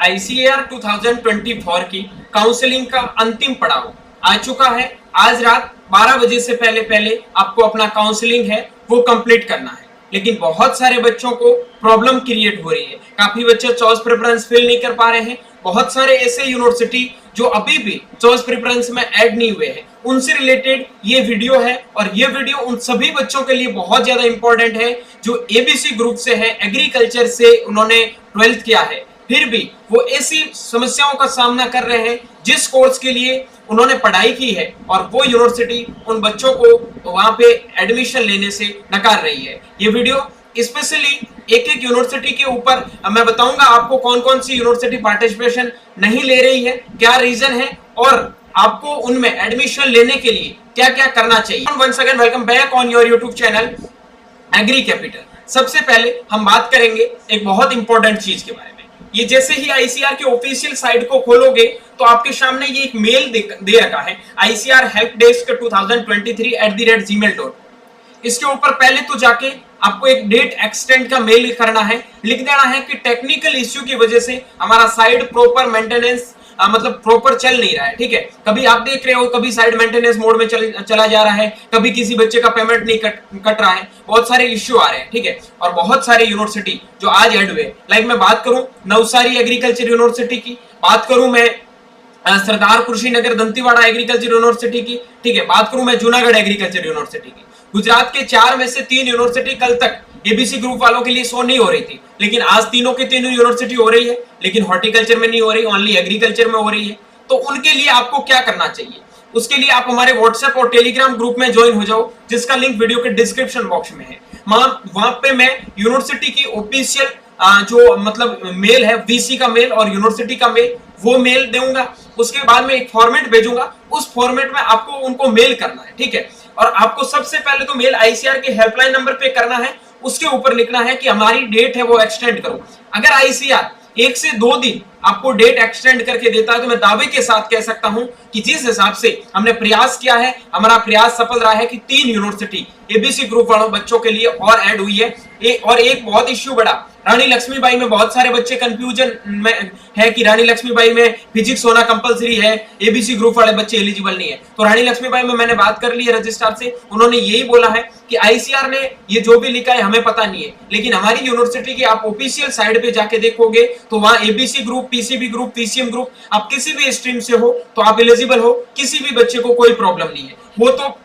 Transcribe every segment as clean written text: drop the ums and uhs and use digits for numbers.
ICAR 2024 की counselling का अंतिम पड़ाव आ चुका है। आज रात 12 बजे से पहले आपको अपना काउंसलिंग है वो कंप्लीट करना है, लेकिन बहुत सारे बच्चों को प्रॉब्लम क्रिएट हो रही है। काफी बच्चे चॉइस प्रेफरेंस फिल नहीं कर पा रहे हैं। बहुत सारे ऐसे यूनिवर्सिटी जो अभी भी चॉइस प्रेफरेंस में ऐड नहीं हुए हैं, उनसे रिलेटेड ये वीडियो है। और ये वीडियो उन सभी बच्चों के लिए बहुत ज्यादा इंपॉर्टेंट है जो एबीसी ग्रुप से है, एग्रीकल्चर से उन्होंने 12th किया है, फिर भी वो ऐसी समस्याओं का सामना कर रहे हैं जिस कोर्स के लिए उन्होंने पढ़ाई की है, और वो यूनिवर्सिटी उन बच्चों को वहां पे एडमिशन लेने से नकार रही है। ये वीडियो स्पेशली एक एक यूनिवर्सिटी के ऊपर मैं बताऊंगा आपको कौन कौन सी यूनिवर्सिटी पार्टिसिपेशन नहीं ले रही है, क्या रीजन है, और आपको उनमें एडमिशन लेने के लिए क्या क्या करना चाहिए। Once again welcome back on your YouTube channel agri capital. सबसे पहले हम बात करेंगे एक बहुत इंपॉर्टेंट चीज के बारे में। ये जैसे ही आईसीआर के ऑफिशियल साइट को खोलोगे तो आपके सामने ये एक मेल दे रखा है, ICAR हेल्प डेस्क 2023@gmail.com। इसके ऊपर पहले तो जाके आपको एक डेट एक्सटेंड का मेल करना है, लिख देना है कि टेक्निकल इश्यू की वजह से हमारा साइट प्रॉपर मेंटेनेंस मतलब प्रॉपर चल नहीं रहा है। ठीक है, कभी आप देख रहे हो कभी साइड मेंटेनेंस मोड में चला जा रहा है, कभी किसी बच्चे का पेमेंट नहीं कट रहा है, बहुत सारे इश्यू आ रहे हैं। ठीक है, और बहुत सारे यूनिवर्सिटी जो आज ऐड हुए, लाइक मैं बात करूं नवसारी एग्रीकल्चर यूनिवर्सिटी की, बात करूं मैं सरदार कुशीनगर दंतेवाड़ा एग्रीकल्चर यूनिवर्सिटी की, ठीक है, बात करूं मैं जूनागढ़ एग्रीकल्चर यूनिवर्सिटी की। गुजरात के 4 में से 3 यूनिवर्सिटी कल तक एबीसी ग्रुप वालों के लिए शो नहीं हो रही थी, लेकिन आज तीनों के तीनों यूनिवर्सिटी हो रही है, लेकिन हॉर्टिकल्चर में नहीं हो रही, ओनली एग्रीकल्चर में हो रही है। तो उनके लिए आपको क्या करना चाहिए, उसके लिए आप हमारे व्हाट्सएप और टेलीग्राम ग्रुप में ज्वाइन हो जाओ, जिसका लिंक वीडियो के डिस्क्रिप्शन बॉक्स में है। वहां पे मैं यूनिवर्सिटी की ऑफिशियल जो मतलब मेल है, वीसी का मेल और यूनिवर्सिटी का मेल, वो मेल दूंगा। उसके बाद में एक फॉर्मेट भेजूंगा, उस फॉर्मेट में आपको उनको मेल करना है। ठीक है, और आपको सबसे पहले तो मेल आईसीआर के हेल्पलाइन नंबर पे करना है, उसके ऊपर लिखना है कि हमारी डेट है वो एक्सटेंड करो। अगर आईसीआर 1 से 2 दिन आपको डेट एक्सटेंड करके देता है तो मैं दावे के साथ कह सकता हूं कि जिस हिसाब से हमने प्रयास किया है, हमारा प्रयास सफल रहा है कि 3 यूनिवर्सिटी एबीसी ग्रुप वालों बच्चों के लिए और ऐड हुई है। और एक बहुत इश्यू बड़ा, रानी लक्ष्मीबाई में बहुत सारे बच्चे कंफ्यूजन में है कि रानी लक्ष्मीबाई में फिजिक्स होना कंपलसरी है, एबीसी ग्रुप वाले बच्चे एलिजिबल नहीं है। तो रानी लक्ष्मीबाई में मैंने बात कर ली है रजिस्ट्रार से, उन्होंने यही बोला है कि आईसीआर ने ये जो भी लिखा है हमें पता नहीं है, लेकिन हमारी यूनिवर्सिटी की आप ऑफिशियल साइट पे जाके देखोगे तो वहां ABC group, PCB group, PCM group, आप किसी भी स्ट्रीम से हो तो आप एलिजिबल हो, किसी भी बच्चे को कोई प्रॉब्लम नहीं है। वो तो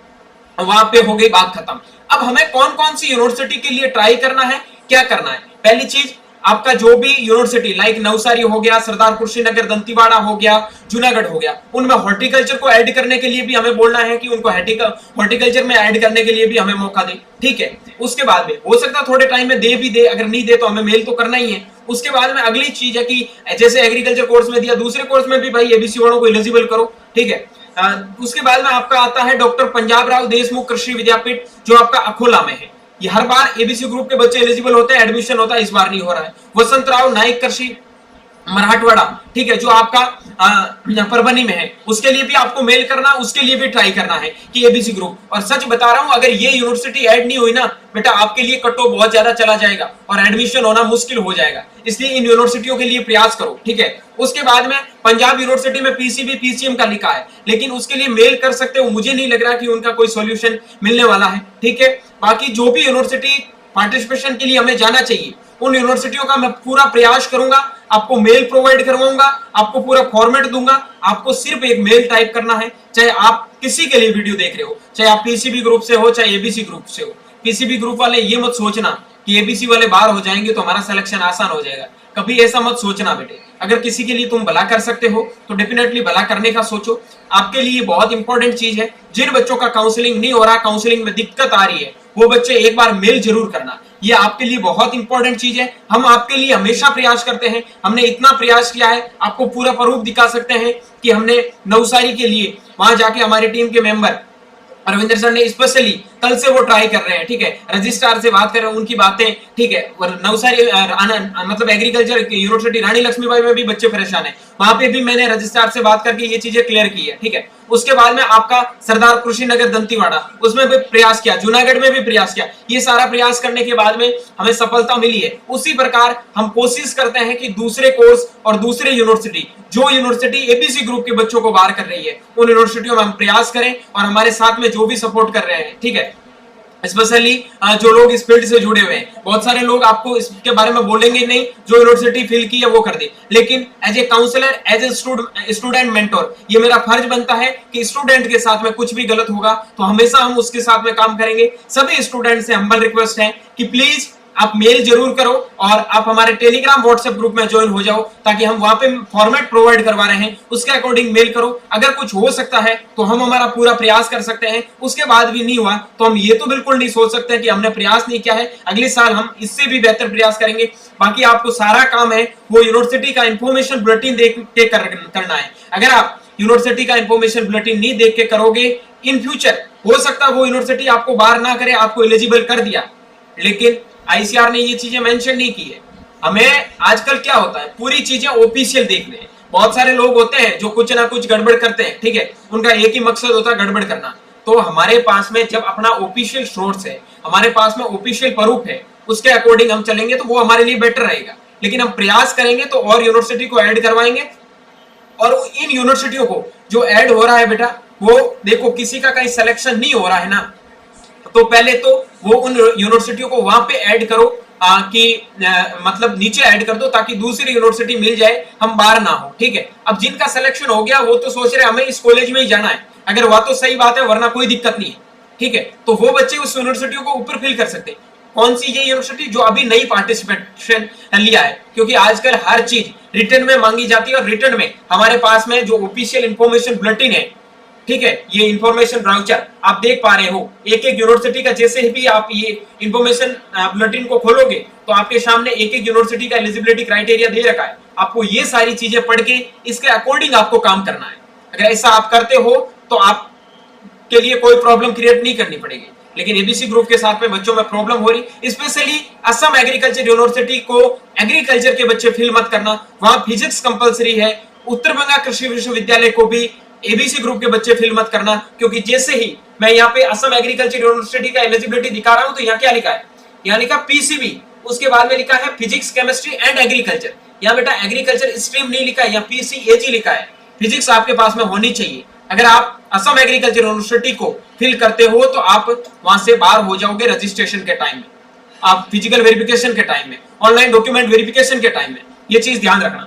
वहां पे हो गई बात खत्म। अब हमें कौन कौन सी यूनिवर्सिटी के लिए ट्राई करना है, क्या करना है। पहली चीज, आपका जो भी यूनिवर्सिटी लाइक नवसारी हो गया, सरदार कुशीनगर दंतेवाड़ा हो गया, जूनागढ़ हो गया, उनमें हॉर्टिकल्चर को ऐड करने के लिए भी हमें बोलना है कि उनको हॉर्टिकल्चर में ऐड करने के लिए भी हमें मौका दे। ठीक है, उसके बाद में हो सकता है थोड़े टाइम में दे भी दे, अगर नहीं दे तो हमें मेल तो करना ही है। उसके बाद में अगली चीज है कि जैसे एग्रीकल्चर कोर्स में दिया, दूसरे कोर्स में भी भाई एबीसी वालों को एलिजिबल करो। ठीक है, उसके बाद में आपका आता है डॉक्टर पंजाब राव देशमुख कृषि विद्यापीठ, जो आपका अकोला में है। ये हर बार एबीसी ग्रुप के बच्चे एलिजिबल होते हैं, एडमिशन होता है, इस बार नहीं हो रहा है। वसंतराव नाइक कृषि मराठवाड़ा, ठीक है, जो आपका परभनी में है, उसके लिए भी आपको मेल करना, उसके लिए भी ट्राई करना है कि एबीसी ग्रुप। और सच बता रहा हूं, अगर ये यूनिवर्सिटी ऐड नहीं हुई ना बेटा, आपके लिए कट ऑफ बहुत ज्यादा चला जाएगा और एडमिशन होना मुश्किल हो जाएगा, इसलिए इन यूनिवर्सिटियों के लिए प्रयास करो। ठीक है, उसके बाद में पंजाब यूनिवर्सिटी में पीसीबी पीसीएम का लिखा है, लेकिन उसके लिए मेल कर सकते हो, मुझे नहीं लग रहा कि उनका कोई सॉल्यूशन मिलने वाला है। ठीक है, बाकी जो भी यूनिवर्सिटी पार्टिसिपेशन के लिए हमें जाना चाहिए, उन यूनिवर्सिटियों का मैं पूरा प्रयास करूंगा, आपको मेल प्रोवाइड करवाऊंगा, आपको पूरा फॉर्मेट दूंगा। आपको सिर्फ एक मेल टाइप करना है, चाहे आप किसी के लिए वीडियो देख रहे हो, चाहे आप पीसीबी ग्रुप से हो, चाहे एबीसी ग्रुप से हो। पीसीबी ग्रुप वाले ये मत सोचना कि एबीसी वाले बाहर हो जाएंगे तो हमारा सिलेक्शन आसान हो जाएगा, कभी ऐसा मत सोचना बेटे। अगर किसी के लिए तुम भला कर सकते हो तो डेफिनेटली भला करने का सोचो। आपके लिए बहुत इंपॉर्टेंट चीज है, जिन बच्चों का काउंसलिंग नहीं हो रहा, काउंसलिंग में दिक्कत आ रही है, वो बच्चे एक बार मेल जरूर करना, ये आपके लिए बहुत इंपॉर्टेंट चीज है। हम आपके लिए हमेशा प्रयास करते हैं, हमने इतना प्रयास किया है, आपको पूरा प्रूफ दिखा सकते हैं कि हमने नवसारी के लिए वहां जाके हमारी टीम के मेंबर रविंद्र सर ने स्पेशली कल से वो ट्राई कर रहे हैं, ठीक है, रजिस्ट्रार से बात कर रहे हैं, उनकी बातें, ठीक है, और नवसारी मतलब एग्रीकल्चर यूनिवर्सिटी रानी लक्ष्मीबाई में भी बच्चे परेशान है, वहां पे भी मैंने रजिस्ट्रार से बात करके ये चीजें क्लियर की है, ठीक है। उसके बाद में आपका सरदार कृषि नगर दंतीवाड़ा, उसमें भी प्रयास किया, जूनागढ़ में भी प्रयास किया, ये सारा प्रयास करने के बाद में हमें सफलता मिली है। उसी प्रकार हम कोशिश करते हैं कि दूसरे कोर्स और दूसरे यूनिवर्सिटी, जो यूनिवर्सिटी एबीसी ग्रुप के बच्चों को बाहर कर रही है, उन यूनिवर्सिटियों में हम प्रयास करें और हमारे साथ में जो भी सपोर्ट कर रहे हैं, ठीक है, स्पेशली जो लोग इस फील्ड से जुड़े हुए हैं। बहुत सारे लोग आपको इसके बारे में बोलेंगे नहीं, जो यूनिवर्सिटी फील की है वो कर दे, लेकिन as a counsellor, as a student mentor, ये मेरा फर्ज बनता है कि स्टूडेंट के साथ में कुछ भी गलत होगा तो हमेशा हम उसके साथ में काम करेंगे। सभी स्टूडेंट से हम्बल रिक्वेस्ट है कि प्लीज आप मेल जरूर करो और आप हमारे टेलीग्राम व्हाट्सएप ग्रुप में ज्वाइन हो जाओ, ताकि हम वहां पे फॉर्मेट प्रोवाइड करवा रहे हैं, उसके अकॉर्डिंग मेल करो। अगर कुछ हो सकता है तो हम हमारा पूरा प्रयास कर सकते हैं, उसके बाद भी नहीं हुआ तो हम ये तो बिल्कुल नहीं सोच सकते कि हमने प्रयास नहीं किया है, अगले साल हम इससे भी बेहतर प्रयास करेंगे। बाकी आपको सारा काम है वो यूनिवर्सिटी का इंफॉर्मेशन बुलेटिन देख के करना है। अगर आप यूनिवर्सिटी का इंफॉर्मेशन बुलेटिन नहीं देख के करोगे, इन फ्यूचर हो सकता है वो यूनिवर्सिटी आपको बाहर ना करे, आपको एलिजिबल कर दिया, लेकिन आईसीआर ने ये चीजें मेंशन नहीं की है। हमें आजकल क्या होता है, पूरी चीजें ऑफिशियल देखने हैं। बहुत सारे लोग होते हैं जो कुछ ना कुछ गड़बड़ करते हैं, ठीक है, उनका एक ही मकसद होता है गड़बड़ करना। तो हमारे पास में जब अपना ऑफिशियल सोर्स है, हमारे पास में ऑफिशियल प्रूफ है, उसके अकॉर्डिंग हम चलेंगे तो वो हमारे लिए बेटर रहेगा। लेकिन हम प्रयास करेंगे तो और यूनिवर्सिटी को ऐड करवाएंगे, और इन यूनिवर्सिटियों को जो ऐड हो रहा है बेटा, वो देखो किसी का कहीं सिलेक्शन नहीं हो रहा है ना, तो पहले तो वो उन यूनिवर्सिटियों को वहां पे ऐड करो कि मतलब नीचे ऐड कर दो, ताकि दूसरी यूनिवर्सिटी मिल जाए, हम बाहर ना हो, ठीक है। अब जिनका सिलेक्शन हो गया वो तो सोच रहे हमें इस कॉलेज में ही जाना है, अगर वह तो सही बात है, वरना कोई दिक्कत नहीं है, ठीक है। तो वो बच्चे उस यूनिवर्सिटियों को ऊपर फिल कर सकते हैं। कौन सी ये यूनिवर्सिटी जो अभी नई पार्टिसिपेशन लिया है, क्योंकि आजकल हर चीज रिटर्न में मांगी जाती है, और रिटर्न में हमारे पास में जो ऑफिशियल इंफॉर्मेशन बुलेटिन है, ठीक है, ये इंफॉर्मेशन ब्राउचर आप देख पा रहे हो, एक एक यूनिवर्सिटी का जैसे भी आप ये इंफॉर्मेशन बुलेटिन को खोलोगे तो आपके सामने एक एक यूनिवर्सिटी का एलिजिबिलिटी क्राइटेरिया दे रखा है। आपको ये सारी चीजें पढ़ के इसके अकॉर्डिंग आपको काम करना है। अगर ऐसा आप करते हो तो आप के लिए कोई प्रॉब्लम क्रिएट नहीं करनी पड़ेगी। लेकिन एबीसी ग्रुप के साथ में बच्चों में प्रॉब्लम हो रही, स्पेशली असम एग्रीकल्चर यूनिवर्सिटी को एग्रीकल्चर के बच्चे फिल मत करना, वहां फिजिक्स कंपलसरी है। उत्तर बंगा कृषि विश्वविद्यालय को भी एबीसी ग्रुप के बच्चे फिल मत करना, क्योंकि जैसे ही मैं यहाँ पे असम एग्रीकल्चर यूनिवर्सिटी का एलिजिबिलिटी दिखा रहा हूँ तो यहाँ क्या लिखा है, यहाँ लिखा पीसीबी, उसके बाद में लिखा है फिजिक्स केमिस्ट्री एंड एग्रीकल्चर। यहाँ बेटा एग्रीकल्चर स्ट्रीम नहीं लिखा है, यहाँ पीसीएजी लिखा है। फिजिक्स आपके पास में होनी चाहिए। अगर आप असम एग्रीकल्चर यूनिवर्सिटी को फिल करते हो तो आप वहां से बाहर हो जाओगे रजिस्ट्रेशन के टाइम में, आप फिजिकल वेरिफिकेशन के टाइम में, ऑनलाइन डॉक्यूमेंट वेरिफिकेशन के टाइम में, ये चीज ध्यान रखना,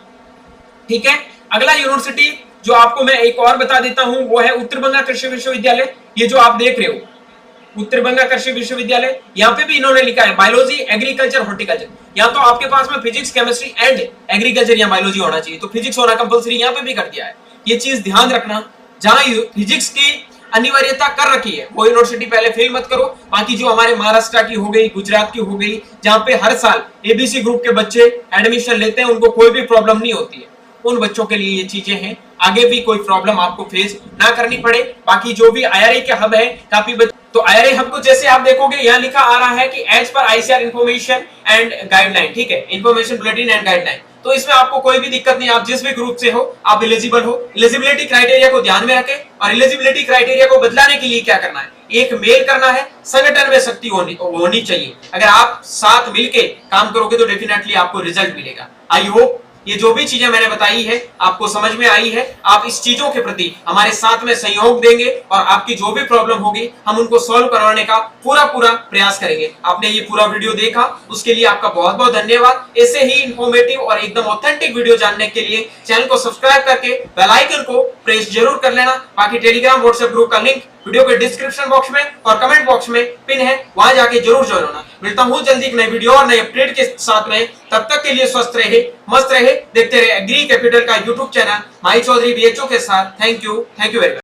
ठीक है। अगला यूनिवर्सिटी जो आपको मैं एक और बता देता हूं वो है उत्तर बंगा कृषि विश्वविद्यालय। ये जो आप देख रहे हो उत्तर बंगा कृषि विश्वविद्यालय, यहाँ पे भी इन्होंने लिखा है बायोलॉजी एग्रीकल्चर हॉर्टिकल्चर। यहाँ तो आपके पास में फिजिक्स केमिस्ट्री एंड एग्रीकल्चर या बायोलॉजी होना चाहिए, तो फिजिक्स होना कंपलसरी यहाँ पे भी कर दिया है। ये चीज ध्यान रखना, जहां फिजिक्स की अनिवार्यता कर रखी है वो यूनिवर्सिटी पहले फेल मत करो। बाकी जो हमारे महाराष्ट्र की हो गई, गुजरात की हो गई, जहां पे हर साल एबीसी ग्रुप के बच्चे एडमिशन लेते हैं, उनको कोई भी प्रॉब्लम नहीं होती है, उन बच्चों के लिए ये चीजें हैं, आगे भी कोई प्रॉब्लम आपको फेस ना करनी पड़े। बाकी जो भी आईआरए के हब है काफी तो आईआरए हब को जैसे आप देखोगे यहाँ लिखा आ रहा है कि as per ICR information and guideline, ठीक है, इंफॉर्मेशन बुलेटिन एंड गाइडलाइन। तो इसमें आपको कोई भी दिक्कत नहीं, आप जिस भी ग्रुप से हो आप एलिजिबल हो। एलिजिबिलिटी क्राइटेरिया को ध्यान में रखें, और एलिजिबिलिटी क्राइटेरिया को बदलाने के लिए क्या करना है, एक मेल करना है, संगठन में शक्ति होनी चाहिए। अगर आप साथ मिलके काम करोगे तो डेफिनेटली आपको रिजल्ट मिलेगा। आई होप ये जो भी चीजें मैंने बताई है आपको समझ में आई है। आप इस चीजों के प्रति हमारे साथ में सहयोग देंगे और आपकी जो भी प्रॉब्लम होगी हम उनको सॉल्व करवाने का पूरा प्रयास करेंगे। आपने ये पूरा वीडियो देखा उसके लिए आपका बहुत बहुत धन्यवाद। ऐसे ही इंफॉर्मेटिव और एकदम ऑथेंटिक वीडियो जानने के लिए चैनल को सब्सक्राइब करके बेल आइकन को प्रेस जरूर कर लेना। बाकी टेलीग्राम व्हाट्सएप ग्रुप का लिंक वीडियो के डिस्क्रिप्शन बॉक्स में और कमेंट बॉक्स में पिन है, वहां जाके जरूर ज्वाइन होना। मिलता हूं जल्दी एक नई वीडियो और नए अपडेट के साथ में, तब तक के लिए स्वस्थ रहे, मस्त रहे, देखते रहे एग्री कैपिटल का YouTube channel my Chaudhary BHO के साथ। Thank you very much.